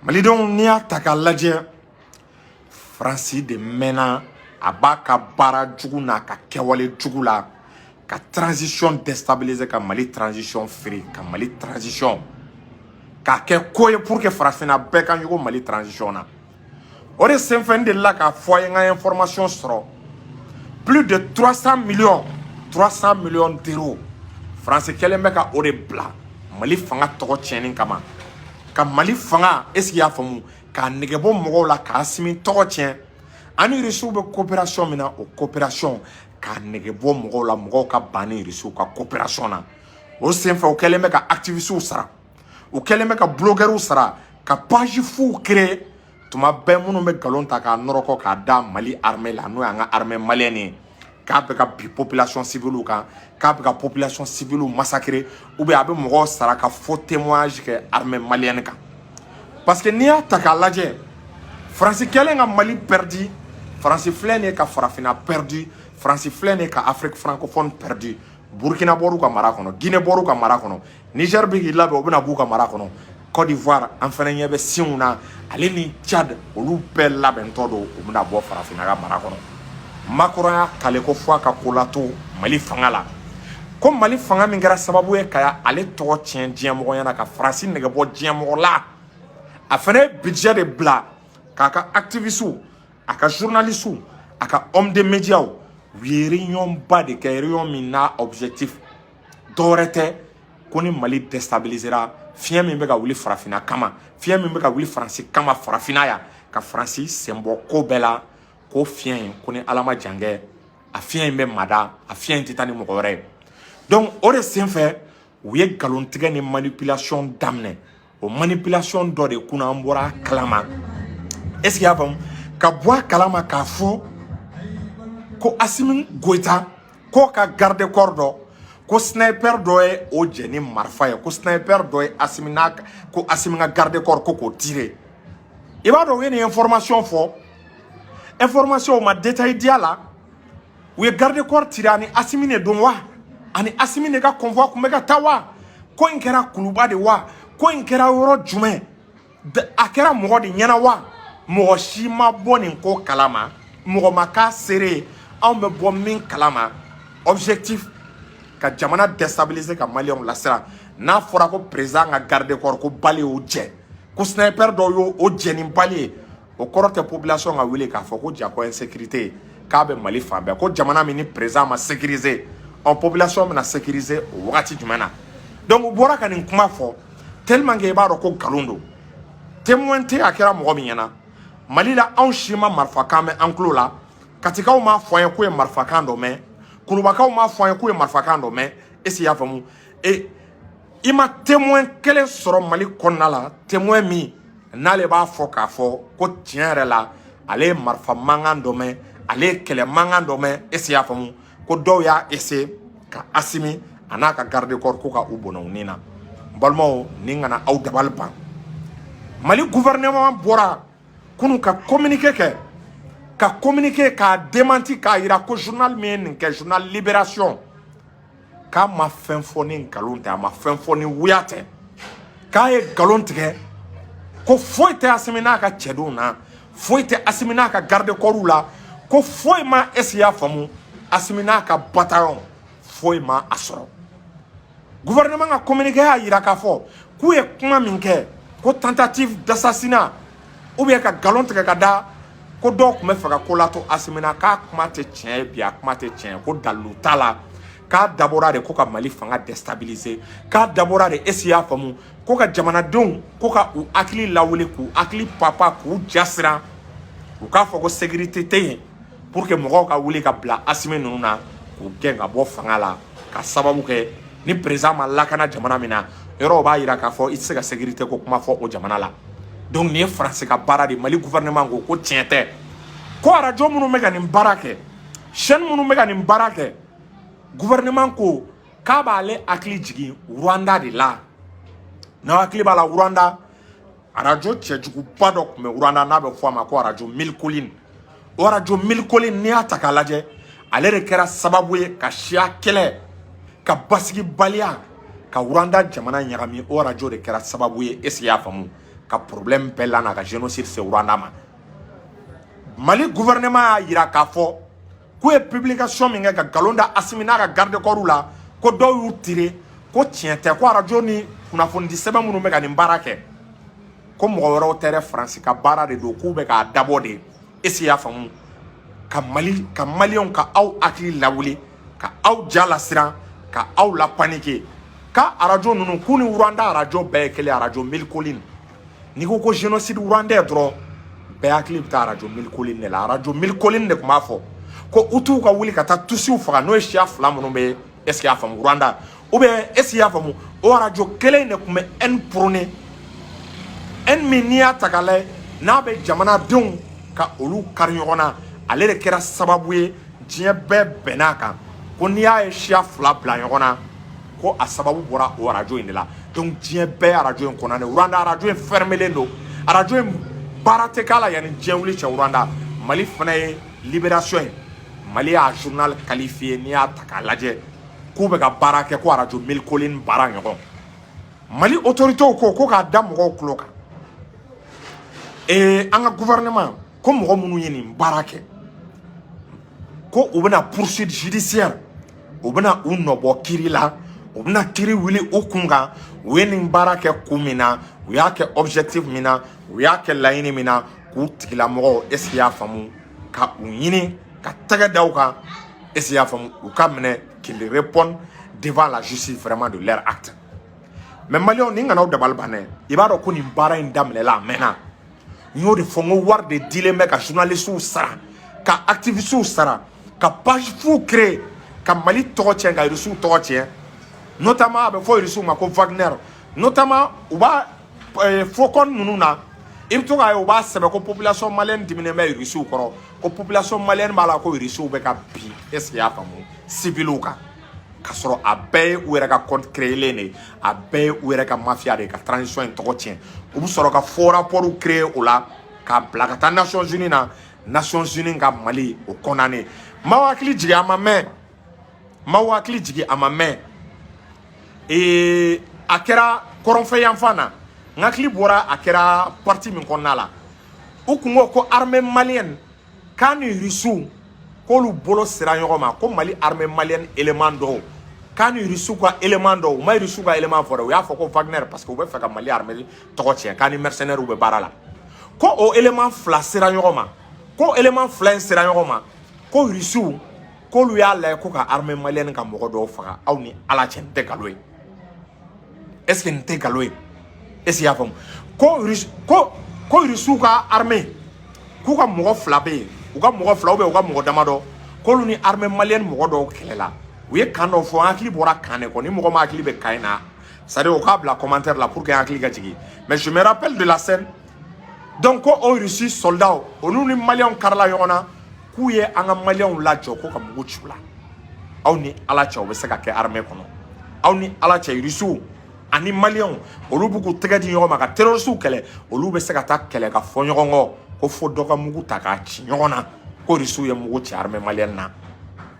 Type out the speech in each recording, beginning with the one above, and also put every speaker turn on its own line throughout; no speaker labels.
Malidon n'i y'a ta k'a lajɛ Faransi de mɛnna a b'a ka baara jugu n'a ka kɛwale jugu la ka transition déstabiliser ka Mali transition firi ka Mali transition k'a kɛ ko ye pour que farafinna bɛɛ ka ɲɔgɔn Mali transition na o de senfɛ n delila k'a fɔ a ye n ka information sɔrɔ plus de 300 millions d'euros Faransi kɛlen bɛ ka o de bila Mali fanga tɔgɔ tiɲɛni kama ka Mali fanga est-ce qu'il y'a faamu k'a negebɔ mɔgɔw la k'a simi tɔgɔ tiɲɛ ani Russiw bɛ coopération min na o coopération k'a negebɔ mɔgɔw la mɔgɔw ka ban ni Russiw ka coopération na o senfɛ o kɛlen bɛ ka activistes sara o kɛlen bɛ ka blogueurs sara ka page fu créer tuma bɛɛ minnu bɛ galon ta k'a nɔrɔkɔ k'a da Mali armée la n'o y'an ka armée malienne ye k'a bɛ ka bi population civile kan k'a bɛ ka population civile massacrer ou bien a bɛ mɔgɔw sara ka faux témoignage kɛ armée malienne kan parce que n'i y'a ta k'a lajɛ Faransi kɛlen ka Mali perdu Faransi filɛ nin ye ka farafinna perdu Faransi filɛ nin ye ka Afrique francophone perdu Burkina bɔr'u ka mara kɔnɔ Guinée bɔr'u ka mara kɔnɔ Niger bɛ k'i labɛn o bɛna b'u ka mara kɔnɔ Côte d'Ivoire an fana ɲɛ bɛ Sinw na ale ni Tchad olu bɛɛ labɛntɔ don u bɛna bɔ farafinna ka mara kɔnɔ Macron y'a kale ko fɔ a ka ko lato Mali fanga la ko Mali fanga min kɛra sababu ye ka ale tɔgɔ tiɲɛ diɲɛmɔgɔ ɲɛna ka Faransi negebɔ diɲɛmɔgɔ la a fana ye budget de bila k'a ka activistes a ka journalistes a ka homme de médias u ye réunion ba de kɛ réunion min n'a objectif dɔwɛrɛ tɛ ko ni Mali déstabilisera fiɲɛ min bɛ ka wuli farafinna kama fiɲɛ min bɛ ka wuli Faransi kama farafinna ya ka Faransi sen bɔ ko bɛɛ la ko fiɲɛ in ko ni Ala ma jan kɛ a fiɲɛ in bɛ mada a fiɲɛ in tɛ taa ni mɔgɔ wɛrɛ ye donc o de senfɛ u ye galon tigɛ ni manipulation daminɛ o manipulation dɔ de kunna an bɔra kalama est-ce qu'il y'a faamu ka bɔ a kalama k'a fɔ ko Assimi Goïta k'o ka garde corps dɔ ko sniper dɔ ye o jɛ ni marifa ye ko sniper dɔ ye Assimi ko Assimi ka garde corps ko k'o tirer i b'a dɔn u ye nin information fɔ information ma détail di a la u ye garde corps tirer ani Assimi de don wa ani Assimi de ka convoi kun bɛ ka taa wa ko in kɛra kuluba de wa ko in kɛra yɔrɔ jumɛn a kɛra mɔgɔ de ɲɛna wa mɔgɔ si ma bɔ nin ko kalama mɔgɔ ma k'a seere anw bɛ bɔ min kalama objectif ka jamana déstabiliser ka maliyɛnw lasira n'a fɔra ko président ka garde corps ko bali y'o jɛ ko sniper dɔ y'o jɛ ni bali ye o kɔrɔ tɛ population ka wele k'a fɔ ko ja ko insécurité k'a bɛ Mali fan bɛɛ ko jamana min ni président ma sécuriser population bɛna sécuriser o wagati jumɛn na donc u bɔra ka nin kuma fɔ tellement que i b'a dɔn ko nkalon don témoin tɛ a kɛra mɔgɔ min ɲɛna Mali la anw si ma marifakan mɛn an tulo la Katikaw m'a fɔ an ye k'u ye marifakan dɔ mɛn Kulubakaw m'a fɔ an ye k'u ye marifakan dɔ mɛn est-ce qu'il y'a faamu i ma témoin kelen sɔrɔ Mali kɔnɔna la témoin min n'ale b'a fɔ k'a fɔ ko tiɲɛ yɛrɛ la ale ye marifa mankan dɔ mɛn ale ye kɛlɛ mankan dɔ mɛn est-ce qu'il y'a faamu ko dɔw y'a essayer ka Assimi a n'a ka garde corps ko ka u bɔnɛ u nin na n balimaw nin kana aw dabali ban Mali gouvernement bɔra kunu ka communiqué kɛ ka communiqué k'a démenti k'a yira ko journal min ye nin kɛ journal Libération k'a ma fɛn fɔ ni nkalon tɛ a ma fɛn fɔ ni wuya tɛ k'a ye nkalon tigɛ ko foyi tɛ Assimi n'a ka cɛdenw na foyi tɛ Assimi n'a ka garde corps la ko foyi ma est-ce qu'il y'a faamu Assimi n'a ka bataillon foyi ma a sɔrɔ gouvernement ka communiqué y'a yira k'a fɔ k'u ye kuma min kɛ ko tentative d'assassinat ou bien ka galon tigɛ ka da ko dɔw tun bɛ fɛ ka ko lato Assimi na k'a kuma tɛ tiɲɛ ye bi a kuma tɛ tiɲɛ ko dalilu t'a la k'a dabɔra de ko ka Mali fanga déstabiliser k'a dabɔra de est-ce qu'il y'a faamu ko ka jamanadenw ko ka u hakili lawuli k'u hakili papa k'u jasira u k'a fɔ ko sécurité tɛ yen pour que mɔgɔw ka wuli ka bila Assimi ninnu na k'u gɛn ka bɔ fanga la ka sababu kɛ ni président ma lakana jamana min na yɔrɔ b'a yira k'a fɔ i tɛ se ka sécurité ko kuma fɔ o jamana la donc nin ye Faransi ka baara de Mali gouvernement ko tiɲɛ tɛ ko radio minnu bɛ ka nin baara kɛ chaîne minnu bɛ ka nin baara kɛ gouvernement ko k'a b'ale hakili jigin Rwanda de la n'aw hakili b'a la Rwanda radio cɛjuguba dɔ tun bɛ Rwanda n'a bɛ fɔ a ma ko radio Mille Collines o radio Mille Collines n'i y'a ta k'a lajɛ ale de kɛra sababu ye ka siya kɛlɛ ka basigi baliya ka Rwanda jamana ɲagami o radio de kɛra sababu ye est-ce qu'il y'a faamu ka problème bɛɛ la n'a ka génocide se Rwanda ma Mali gouvernement y'a yira k'a fɔ k'u ye publication min kɛ ka galon da Assimi n'a ka garde corps la ko dɔw y'u tire ko tiɲɛ tɛ ko radio ni kunnafoni di sɛbɛn minnu bɛ ka nin baara kɛ ko mɔgɔ wɛrɛw tɛ dɛ France ka baara de don k'u bɛ k'a dabɔ de est-ce que y'a faamu ka Maliens ka aw hakili lawuli ka aw ja lasiran ka aw la paniquer ka radio ninnu k'u ni Rwanda radio bɛɛ ye kelen radio Mille Collines n'i ko génocide rwandais dɔrɔn bɛɛ hakili bɛ taa radio Mille Collines de la radio Mille Collines de tun b'a fɔ ko Hutuw ka wuli ka taa Tutsiw faga n'o ye siya fila minnu bɛ est-ce que y'a faamu Rwanda ou bien est-ce que y'a faamu o radio kelen de tun bɛ haine prôner haine min n'i y'a ta k'a lajɛ n'a bɛ jamanadenw ka olu kari ɲɔgɔn na ale de kɛra sababu ye diɲɛ bɛɛ bɛnn'a kan ko n'i y'a ye siya fila bila ɲɔgɔn na ko a sababu bɔra o radio in de la donc diɲɛ bɛɛ ye radio in kɔnɔ Rwanda radio in fermelen don radio in baara tɛ k'a la yanni diɲɛ wuli cɛ Rwanda Mali fana ye libération ye Mali y'a journal qualifié n'i y'a ta k'a lajɛ k'u bɛ ka baara kɛ ko radio Mille Collines baara ɲɔgɔn Mali autorités ko k'a da mɔgɔw tulo kan an ka gouvernement ko mɔgɔ minnu ye nin baara kɛ ko u bɛna poursuite judiciaire u bɛna u nɔbɔ kiiri la u bɛna kiiri wuli u kun kan u ye nin baara kɛ kun min na u y'a kɛ objectif min na u y'a kɛ laɲini min na k'u tigilamɔgɔw est-ce que y'a faamu ka u ɲini ka tɛgɛ da u kan est-ce que y'a faamu u ka minɛ qu'ils répondent devant la justice vraiment de leur acte mais Maliens ni kana aw dabali banɛ i b'a dɔn ko nin baara in daminɛla a mɛnna n y'o de fɔ n ko wari de dilen bɛ ka journalistes sara ka activistes sara ka page fu créer ka Mali tɔgɔ tiɲɛ ka Russie tɔgɔ tiɲɛ notamment a bɛ fɔ Russie ma ko Wagner notamment u b'a fɔkɔn ninnu na i bɛ to k'a ye u b'a sɛbɛn ko population malienne diminen bɛ Russie kɔrɔ ko population malienne b'a la ko Russie bɛ ka bin est-ce que y'a faamu civils kan k'a sɔrɔ a bɛɛ ye u yɛrɛ ka compte créelen de a bɛɛ ye u yɛrɛ ka mafia de ka transition in tɔgɔ tiɲɛ u bɛ sɔrɔ ka faux rapport créer o la k'a bila ka taa Nations Unies na Nations Unies ka Mali o condamné m'aw hakili jigin a ma mɛn m'aw hakili jigin a ma mɛn a kɛra kɔrɔnfɛ yanfan na n hakili bɔra a kɛra parti min kɔnɔna la u kun ko armée malienne k'a ni Russiw k'olu bolo sera ɲɔgɔn ma ko Mali armée malienne élément dɔw k'a ni Russiw ka élément dɔw ma Russiw ka élément fɔ dɛ u y'a fɔ ko Wagner parce que u bɛ fɛ ka Mali armée tɔgɔ tiɲɛ k'a ni mercenaires bɛ baara la ko o élément fila sera ɲɔgɔn ma ko élément fila in sera ɲɔgɔn ma ko Russiw k'olu y'a lajɛ ko ka armée malienne ka mɔgɔ dɔw faga aw ni Ala cɛ nin tɛ nkalon ye est-ce que nin tɛ nkalon ye est-ce que y'a faamu ko Russiw ka armée k'u ka mɔgɔ fila bɛ yen u ka mɔgɔ fila u ka mɔgɔ damadɔ k'olu ni armée malienne mɔgɔ dɔw kɛlɛla u ye kan dɔ fɔ an hakili bɔra kan de kɔ ni mɔgɔ ma hakili bɛ kan in na c'est-à-dire u k'a bila commentaire la pour que hakili ka jigin mais je me rappelle de la scène donc ko o Russie soldats olu ni Maliens karila ɲɔgɔn na k'u ye an ka Maliens lajɔ ko ka mugu ci u la aw ni Ala cɛ u bɛ se ka kɛ armée kɔnɔ aw ni Ala cɛ Russiw ani Maliens olu b'u k'u tɛgɛ di ɲɔgɔn ma ka terroristes kɛlɛ olu bɛ se ka taa kɛlɛ ka fɔ ɲɔgɔn kɔ ko fo dɔ ka mugu ta k'a ci ɲɔgɔn na ko Russiw ye mugu ci armée malienne na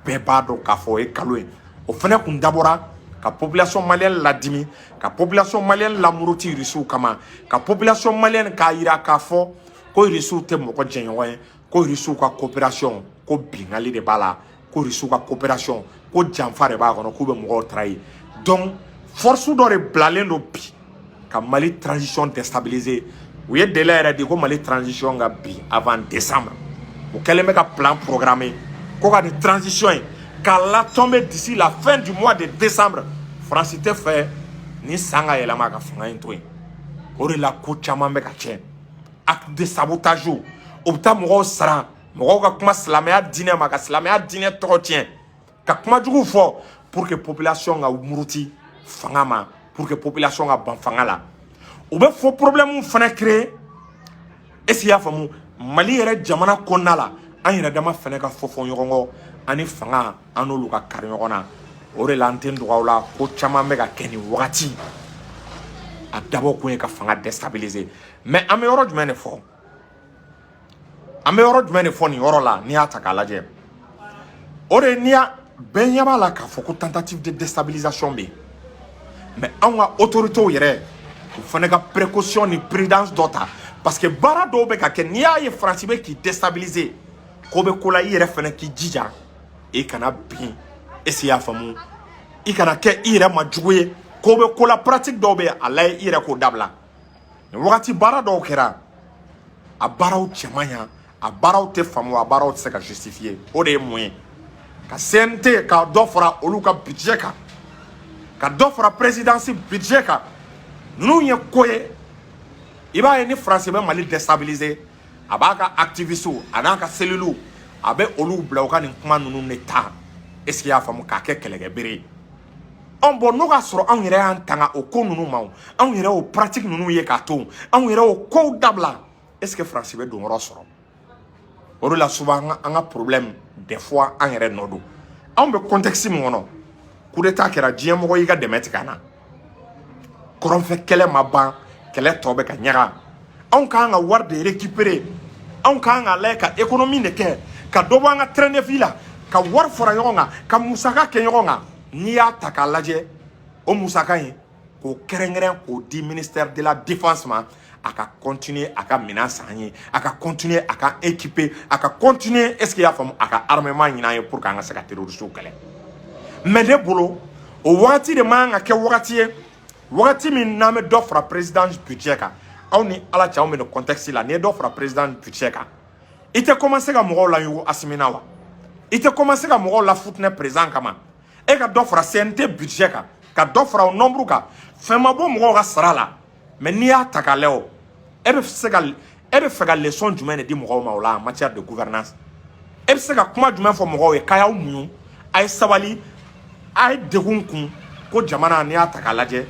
bɛɛ b'a dɔn k'a fɔ o ye nkalon ye o fana kun dabɔra ka population malienne ladimi ka population malienne lamuruti Russiw kama ka population malienne k'a yira k'a fɔ ko Russiw tɛ mɔgɔ jɛɲɔgɔn ye ko Russiw ka coopération ko bingali de b'a la ko Russiw ka coopération ko janfa de b'a kɔnɔ k'u bɛ mɔgɔw trahir donc force dɔ de bilalen don bi ka Mali transition déstabiliser u ye délai yɛrɛ di ko Mali transition ka bi avant décembre u kɛlen bɛ ka plan programmé ko ka nin transition in k'a la tomber d'ici la fin du mois de décembre France tɛ fɛ ni san ka yɛlɛma ka fanga in to yen o de la ko caman bɛ ka tiɲɛ acte de sabotage u bɛ taa mɔgɔw sara mɔgɔw ka kuma silamɛya diinɛ ma ka silamɛya diinɛ tɔgɔ tiɲɛ ka kuma jugu fɔ pour que population ka muruti fanga ma pour que population ka ban fanga la u bɛ fɔ problème fana créer est-ce que y'a faamu Mali yɛrɛ jamana kɔnɔna la an yɛrɛ dama fana ka fɔ ɲɔgɔn kɔ ani fanga an n'olu ka kari ɲɔgɔn na o de la an tɛ n dɔgɔya u la ko caman bɛ ka kɛ nin wagati a dabɔ kun ye ka fanga déstabiliser mais an bɛ yɔrɔ jumɛn de fɔ an bɛ yɔrɔ jumɛn de fɔ nin yɔrɔ la n'i y'a ta k'a lajɛ o de n'i y'a bɛɛ ɲɛ b'a la k'a fɔ ko tentative de déstabilisation bɛ yen mais anw ka autorités yɛrɛ il faut que précaution ni prudence d'autres parce que bara do be ka ke ni aye France be qui déstabiliser ko be ko la yere fene ki jija e kana bien essayer à famu i kana ke ire ma juguye ko be ko la pratique do be alay ire ko dabla wakati bara do kera a baraw chemanya a baraw te famu a baraw se ka justifier o de moyen ka CNT ka dofra olu ka budget ka dofra présidence budget ka nous y koye iba ni français be Mali déstabiliser abaka activiste anaka cellule abe olu blauka ni kuma nunu neta est-ce qu'il y a famu ka ke kelege bere on bon no ga soro an yere an tanga o ko nunu ma an yere o pratique nunu ye ka to an yere o ko dabla est-ce que français be do ngoro soro o la souvent an problème des fois an yere nodo an be contexte mi wono coup d'état kera diem mo yi ga demet kana koron fe kele maban kele tobe ka nyaga an ka nga war de récupérer an ka nga le ka économie ne ke ka dobo nga traîner villa ka war fora yonga ka musaka ke yonga ni ya taka laje o musaka yi ko kerengren ko di ministère de la défense ma aka continuer aka menace anyi aka continuer aka équiper aka continuer est-ce qu'il y a femme aka armement nyina yi pour ka nga saka terroriste kele mais de bolo o wati de manga ke wakati min na me d'offre président budget ka awni ala cha o me no contexte la ne d'offre président budget ka ite commencer ka mo la yu asimina wa ite commencer ka mo la foutne présent kama e ka d'offre CNT budget ka d'offre au nombre ka fema bo mo ga sarala mais ni ataka leo e be fega leçon du mene di mo ma la en matière de gouvernance e be sega kuma du mene fo mo e kaya mu ay sabali ay degunkun ko jamana ni ataka laje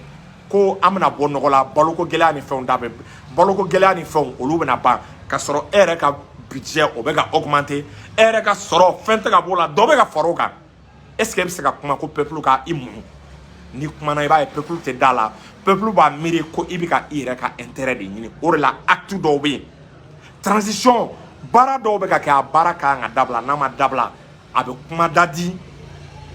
ko amna bonogola baloko gela ni fon dabe baloko gela ni fon olu bena ba ka soro ere ka budget o be ga augmenter ere ka soro fente ka bola do be ga faroka est-ce que se ka kuma ko peuple ka imu ni kuma na ba peuple te dala peuple ba miri ko ibika ere ka intérêt de ni o la acte do be transition bara do be ka baraka nga dabla na ma dabla abe kuma dadi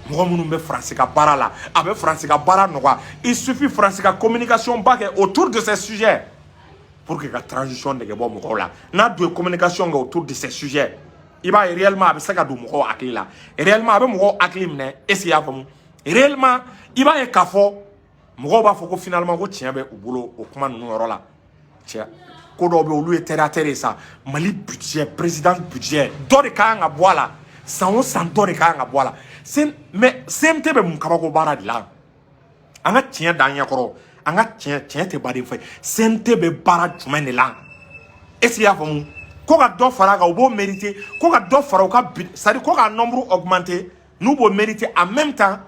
Mouroumou français ka bara la avec français ka bara noa il suffit français ka communication back autour de ces sujets pour que la transition de bon mouko la na de communication autour de ces sujets il va réellement avec ça ka do mouko akli la réellement avec mouko akli mne est-ce qu'il y a comme réellement il va y kafo mouko ba foko finalement ko tien be boulot au kuma nous la tia ko do be olu eteratere ça Mali budget président budget do de ka nga boala sans santo de ka nga boala mais CMT be mun kabako bara de la anga tien danya koro anga tien te bari fay CMT be bara jumen de la est-ce qu'il y a fond ko ga do fara ga obo mériter ko ga do fara ka ça dit ko ga nombre augmenter nous bo mériter en même temps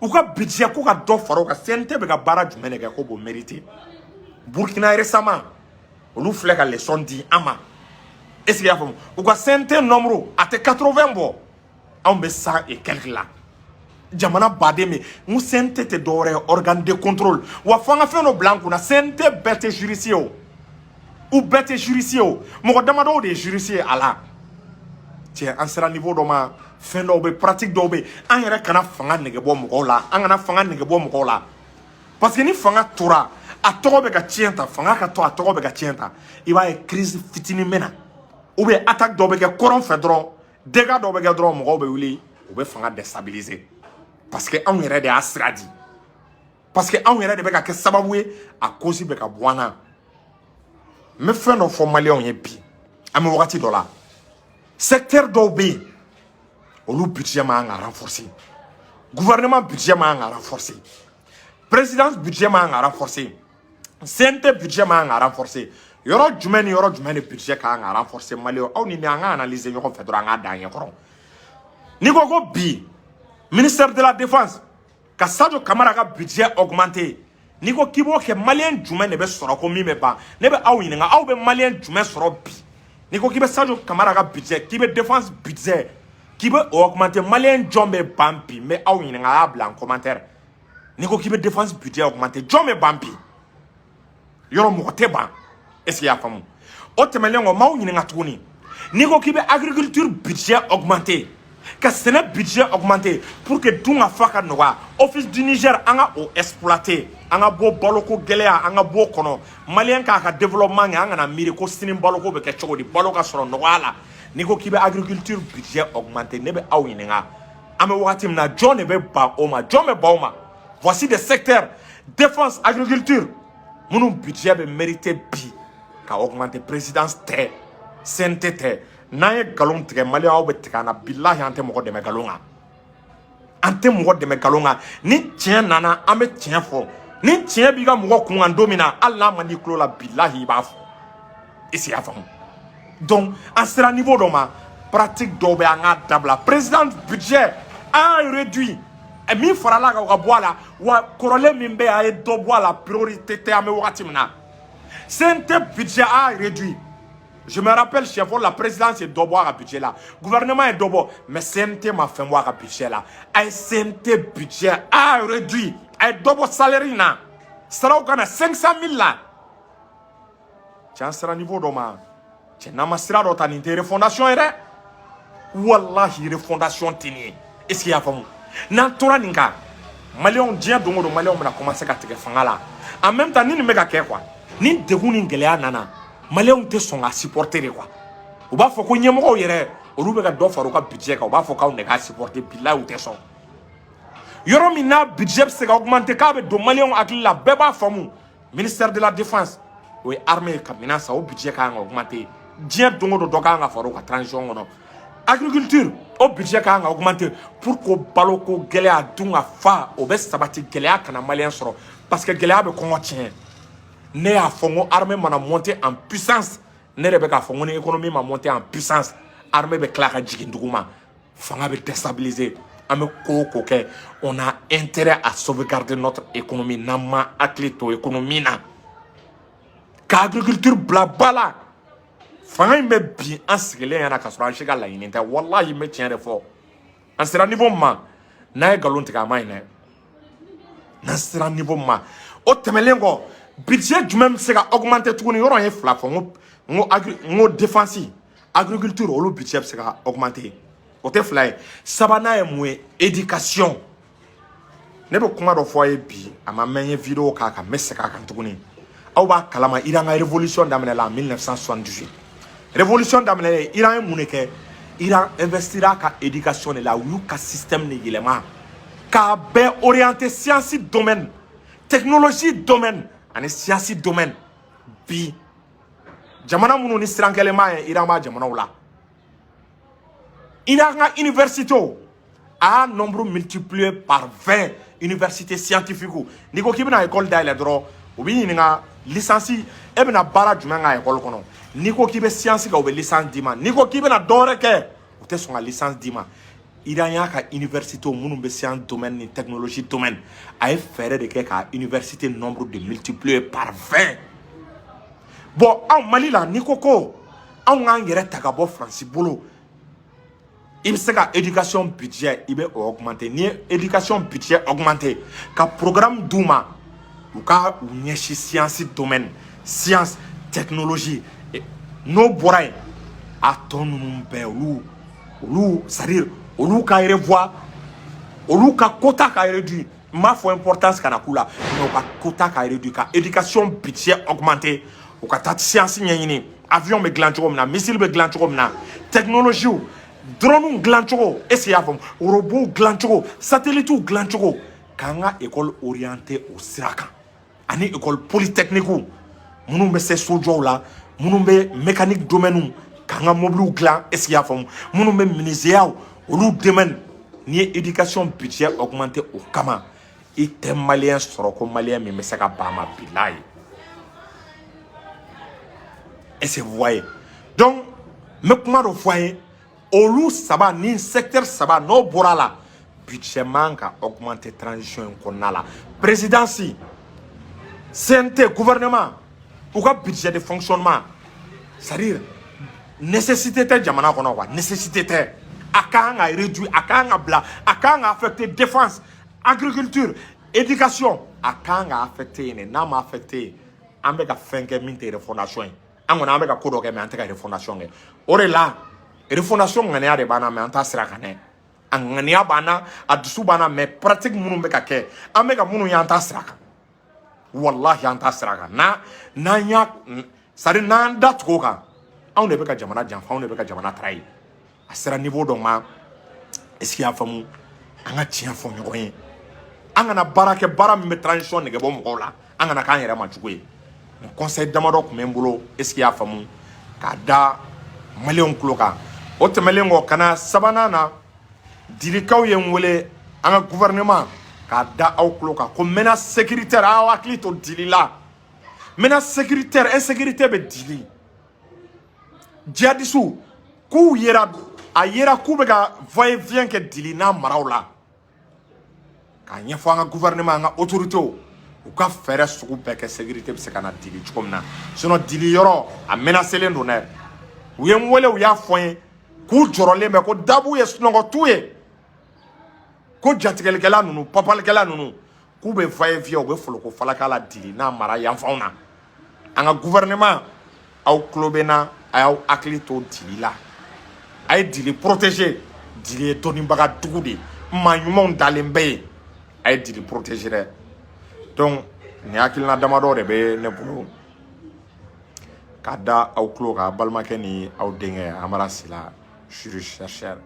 ou ka budget ko ga do fara ka CMT be ga bara jumen ga ko bo mériter Burkina récemment nous flèque les leçon dit ama est-ce qu'il y a fond ou ka CMT nombre à 80 bo on be 100 et quelques là jamana bademe mu CNT te dore organe de contrôle wa fanga fe no blanc na CNT bete judiciaire ou bete judiciaire mo damado de judiciaire ala tiens en sera niveau do ma fin do be pratique do be an yere kana fanga nege bo mo la an kana fanga nege bo mo la parce que ni fanga tora a togo be ka tienta fanga ka to a togo be ka tienta il va y crise fitini mena ou be attaque do be ke koron fedron dégâts do be ke dron mo be wuli ou be fanga déstabiliser parce que on yere de astradi parce que on yere de be ka ke sababu a cause be ka boana me fin do formalé on yebi am wakati do la secteur do be olu budget ma nga renforcer gouvernement budget ma nga renforcer présidence budget ma nga renforcer CNT budget ma nga renforcer yoro jumeni budget ka nga renforcer Mali on ni nga analyser yoro fedro nga danye koron ni go bi ministère de la défense ka Sadio Camara ka budget augmenté ni ko kibo ke malien jumɛn ne be sɔrɔ ko mi me ba ne be aw ɲininka aw be malien jumɛn sɔrɔ bi ni ko kibe Sadio Camara ka budget kibe défense budget kibe augmenté malien jɔn be ban bi mais aw ɲininka a y'a bila en commentaire ni ko kibe défense budget augmenté jɔn be ban bi yɔrɔ mɔgɔ tɛ ban est-ce qu'il y a faamu o tɛmɛlen kɔ m'aw ɲininka tuguni ni ko kibe agriculture budget augmenté Que c'est un budget augmenté pour que tout le monde noa office du Niger anga o exploité anga bo baloko gelea anga bo kono malien ka développement anga na miri ko sinin baloko be ke chogo di baloka soro noa la niko kibe agriculture budget augmenté nebe awininga ame wakati na John ebe ba oma John me ba oma voici des secteurs défense agriculture mon budget be mérité bi ka augmenter présidence te CNT naye galon tigɛ malien aw bɛ tigɛ na billahi an tɛ mɔgɔ dɛmɛ galonga an tɛ mɔgɔ dɛmɛ galonga ni tiɲɛ nana an bɛ tiɲɛ fɔ ni tiɲɛ b'i ka mɔgɔ kunkan don min na hali n'a man di kulo la billahi i b'a fɔ i si y'a faamu donc an sera niveau dɔ ma pratique dɔw bɛ an k'a dabila président budget a réduit min farala kan o ka bɔ a la wa kɔrɔlen min bɛ yen a ye dɔ bɔ a la priorité tɛ an bɛ wagati min na CNT budget a réduit. Je me rappelle, chef, la présidence est d'obo à budget là. Gouvernement est d'obo. Mais CNT m'a fait moi à budget là. Et CNT budget a réduit. Et d'obo salaire là. Sera au Ghana 500 000 là. Tiens, sera niveau d'oma. Tiens, n'a sera dans ta refondation est là. Wallahi, refondation tini. Est-ce qu'il y a pas moi? N'entoura ninga. Malion dien dongo do Malion m'a commencé à te faire là. En même temps, ni ne me gâte quoi. Ni de vous n'ingéléa nana. Malien te sont à supporter quoi. Ou ba faut qu'on y ait mon yere. Ou l'oublie d'offre faire au budget. Ou ba faut qu'on ait à supporter pila ou te sont. Yoro mina budget c'est augmenté car de Malien avec la beba famu. Ministère de la Défense. Oui armée kamina ça au budget quand augmenté. Dien dongo do doka nga faire au transition ono. Agriculture au budget quand augmenté pour que baloko gelea dunga fa au best sabati gelea kana Malien soro parce que gelea be kongo tien. Ne a fongo armée m'a monté en puissance. Ne rebeka fongo économie m'a monté en puissance. Armée be clara jiginduguma. Fanga be déstabiliser. Ame koko ke on a intérêt à sauvegarder notre économie. Nama atleto économie na. Ka agriculture blabala. Fanga me bien en sigilé yana kasura chiga la ininte. Wallahi me tient de fort. En sera niveau ma na galon tika maine. Na sera niveau ma. O temelengo budget du même c'est augmenter tout on est fla ngo défense agriculture le budget c'est augmenter o te fly sabana e mwe éducation ne be kuma do foyer bi ama menye vidéo ka meseka kan tukuni aw ba kalama Iran révolution d'amener la 1978 révolution d'amener Iran muneke Iran investira ka éducation la ou ka système ne yelema ka be orienté science domaine technologie domaine ani science domaine bi jamana munu ni sirankelema irama jamana wala inanga université a nombre multiplié par 20 universités scientifiques niko kibina école d'aile dro obi ninga licence e bena bara jumanga école kono niko kibe science ka obe licence dima niko kibina dore ke o te son licence dima iranya ka université munu be science domaine ni technologie domaine a faire de ka université nombre de multiplié par 20 bon en Mali la nikoko en ngere takabo France bolo il se ka éducation budget il be augmenter ni éducation budget augmenter ka programme douma ou ka nyeshi science domaine science technologie no boray a ton numbe ou c'est-à-dire olu ka revoir olu ka quota ka réduit ma faut importance kana kula no ka quota ka réduit ka éducation budget augmenté ou ka ta science nyini avion me glancho na missile be glancho na technologie drone glancho est-ce y a robot glancho satellite glancho kanga école orientée au siraka ani école polytechnique munu be se sojo la munu be mécanique domaine kanga mobile glan est-ce y a munu be ministère olu domaine ni éducation budget augmenté au kama et des Maliens sera comme Maliens mais c'est pas ma bilaï et c'est voyez donc me comment vous voyez olu saba ni secteur saba no borala budget manque augmenter transition qu'on a là présidence CNT gouvernement ou quoi budget de fonctionnement c'est-à-dire nécessité de jamana kono quoi nécessité de akanga réduit akanga bla akanga affecté défense agriculture éducation akanga affecté ne na ma affecté ambeka fenke minte refondation angona ambeka kodo ke me anteka refondation ore la refondation ngane ade bana me anta sira kane a ŋaniya b'an a dusu b'an mais pratique minnu bɛ ka kɛ an bɛ ka minnu y'an ta sira kan wallahi an ta sira kan n'an y'a c'est à dire n'an da tugu o kan anw de bɛ ka jamana janfa anw de bɛ ka jamana tara a sera niveau dɔ ma est-ce que y'a faamu an ka tiɲɛ fɔ ɲɔgɔn ye an kana baara kɛ baara min bɛ transition nege bɔ mɔgɔw la an kana k'an yɛrɛ ma jugu ye conseil damadɔ tun bɛ n bolo est-ce que y'a faamu k'a da maliyɛnw tulo kan o tɛmɛlen kɔ ka na sabanan na dilikaw ye n wele an ka gouvernement k'a da aw tulo kan ko menace sécuritaire aw hakili to dili la menace sécuritaire insécurité bɛ dili djihadistes k'u yera a yera k'u bɛ ka va-et-vient kɛ dili n'a maraw la k'a ɲɛfɔ an ka gouvernement an ka autorités u ka fɛɛrɛ sugu bɛɛ kɛ sécurité bɛ se ka na dili cogo min na sinon dili yɔrɔ a menacelen don dɛ u ye n wele u y'a fɔ n ye k'u jɔrɔlen bɛ ko dabu ye sunɔgɔ t'u ye ko jatigɛlikɛla ninnu papalikɛla ninnu k'u bɛ va-et-vient u bɛ foloko falaka la dili n'a mara yanfanw na an ka gouvernement aw tulo bɛ n na a y'aw hakili to dili la a ye dili protéger dili ye dɔnnibaga dugu de ye maa ɲumanw dalen bɛ yen a ye dili protéger dɛ donc nin hakilina damadɔ de bɛ ne bolo k'a da aw tulo kan balimakɛ ni aw denkɛ Amara Sila juge chercheur